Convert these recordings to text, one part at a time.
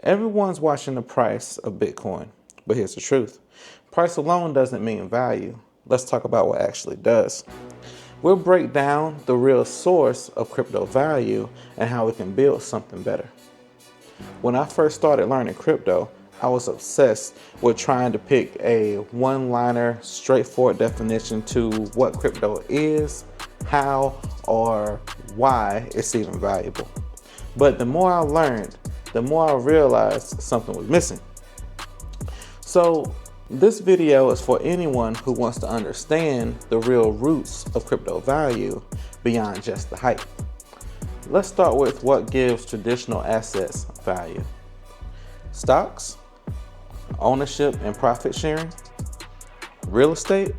Everyone's watching the price of Bitcoin, but here's the truth. Price alone doesn't mean value. Let's talk about what actually does. We'll break down the real source of crypto value and how we can build something better. When I first started learning crypto, I was obsessed with trying to pick a one-liner, straightforward definition to what crypto is, how, or why it's even valuable. But the more I learned, the more I realized something was missing. So this video is for anyone who wants to understand the real roots of crypto value beyond just the hype. Let's start with what gives traditional assets value. Stocks, ownership and profit sharing, real estate,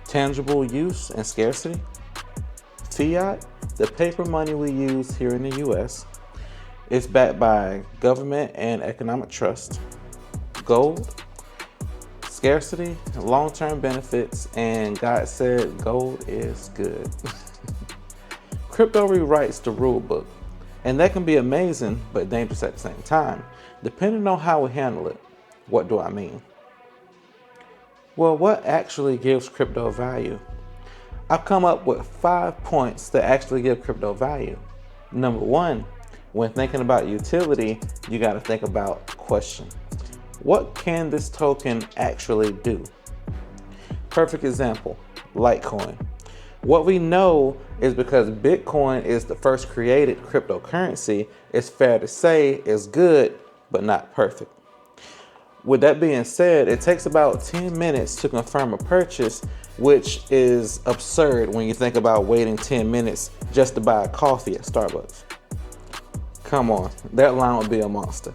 tangible use and scarcity, fiat, the paper money we use here in the US. It's backed by government and economic trust, gold, scarcity, long-term benefits, and God said gold is good. Crypto rewrites the rule book, and that can be amazing but dangerous at the same time, depending on how we handle it. What do I mean? Well, what actually gives crypto value? I've come up with 5 points that actually give crypto value. Number one, when thinking about utility, you got to think about question. What can this token actually do? Perfect example, Litecoin. What we know is because Bitcoin is the first created cryptocurrency, it's fair to say it's good, but not perfect. With that being said, it takes about 10 minutes to confirm a purchase, which is absurd when you think about waiting 10 minutes just to buy a coffee at Starbucks. Come on, that line would be a monster.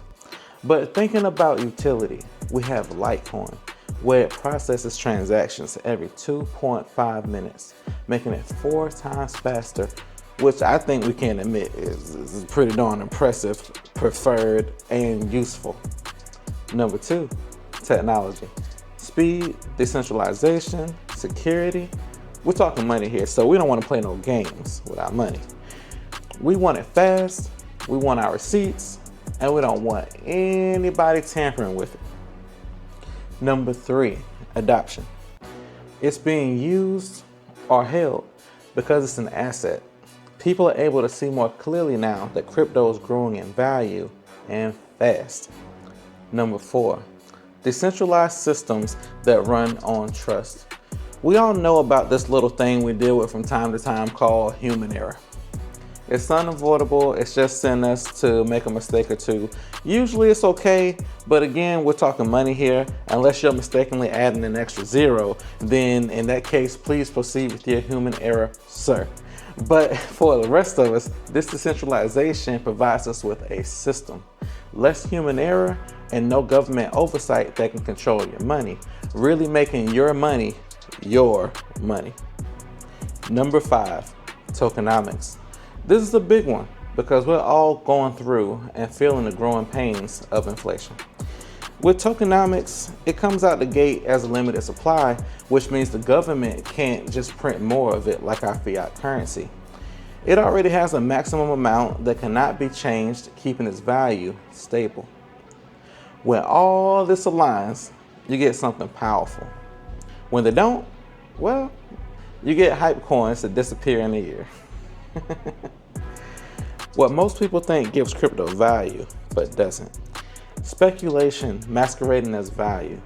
But thinking about utility, we have Litecoin, where it processes transactions every 2.5 minutes, making it 4 times faster, which I think we can admit is pretty darn impressive, preferred, and useful. Number two, technology. Speed, decentralization, security. We're talking money here, so we don't want to play no games with our money. We want it fast, we want our receipts, and we don't want anybody tampering with it. Number three, adoption. It's being used or held because it's an asset. People are able to see more clearly now that crypto is growing in value and fast. Number four, decentralized systems that run on trust. We all know about this little thing we deal with from time to time called human error. It's unavoidable, it's just in us to make a mistake or two. Usually it's okay, but again, we're talking money here. Unless you're mistakenly adding an extra zero, then in that case, please proceed with your human error, sir. But for the rest of us, this decentralization provides us with a system. Less human error and no government oversight that can control your money, really making your money your money. Number five, tokenomics. This is a big one because we're all going through and feeling the growing pains of inflation. With tokenomics, it comes out the gate as a limited supply, which means the government can't just print more of it like our fiat currency. It already has a maximum amount that cannot be changed, keeping its value stable. When all this aligns, you get something powerful. When they don't, well, you get hype coins that disappear in a year. What most people think gives crypto value, but doesn't. Speculation masquerading as value.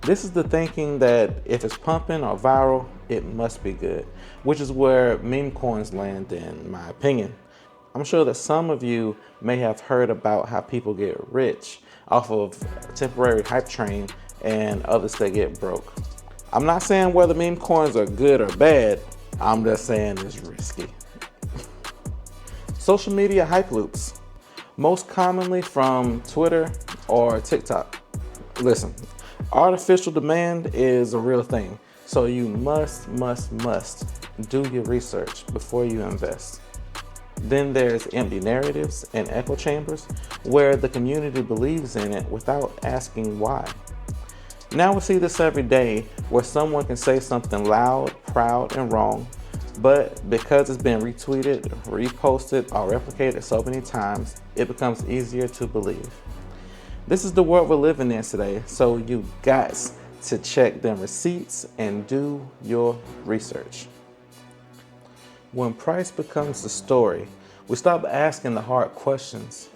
This is the thinking that if it's pumping or viral, it must be good, which is where meme coins land in my opinion. I'm sure that some of you may have heard about how people get rich off of temporary hype train and others that get broke. I'm not saying whether meme coins are good or bad, I'm just saying it's risky. Social media hype loops, most commonly from Twitter or TikTok. Listen, artificial demand is a real thing, so you must do your research before you invest. Then there's empty narratives and echo chambers where the community believes in it without asking why. Now we see this every day where someone can say something loud, proud, and wrong, but because it's been retweeted, reposted, or replicated so many times, it becomes easier to believe. This is the world we're living in today, so you got to check them receipts and do your research. When price becomes the story, we stop asking the hard questions.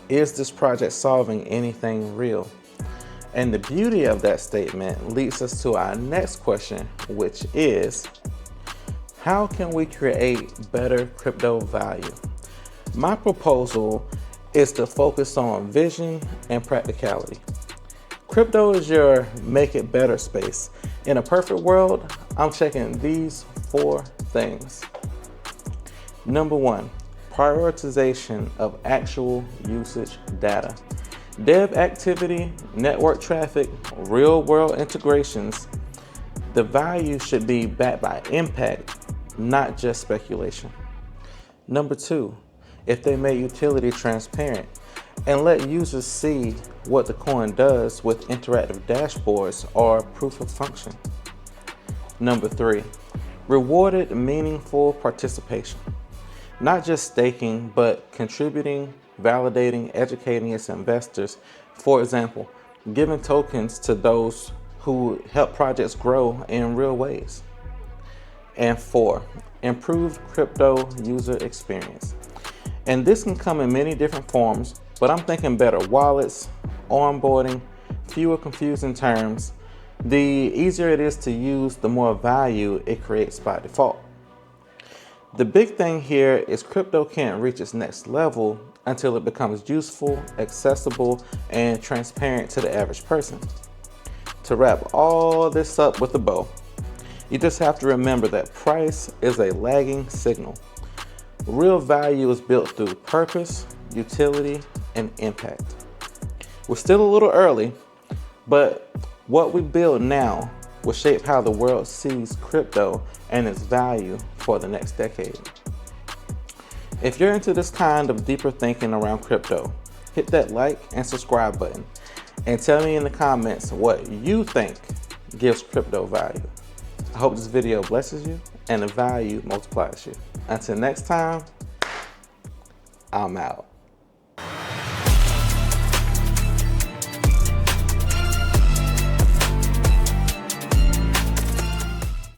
Is this project solving anything real? And the beauty of that statement leads us to our next question, which is, how can we create better crypto value? My proposal is to focus on vision and practicality. Crypto is your make it better space. In a perfect world, I'm checking these 4 things. Number 1, prioritization of actual usage data. Dev activity, network traffic, real world integrations. The value should be backed by impact, not just speculation. Number 2, if they make utility transparent and let users see what the coin does with interactive dashboards or proof of function. Number 3, rewarded meaningful participation. Not just staking, but contributing, validating, educating its investors. For example, giving tokens to those who help projects grow in real ways. And 4, improved crypto user experience. And this can come in many different forms, but I'm thinking better wallets, onboarding, fewer confusing terms. The easier it is to use, the more value it creates by default. The big thing here is crypto can't reach its next level until it becomes useful, accessible, and transparent to the average person. To wrap all this up with a bow, you just have to remember that price is a lagging signal. Real value is built through purpose, utility, and impact. We're still a little early, but what we build now will shape how the world sees crypto and its value for the next decade. If you're into this kind of deeper thinking around crypto, hit that like and subscribe button and tell me in the comments what you think gives crypto value. I hope this video blesses you and the value multiplies you. Until next time, I'm out.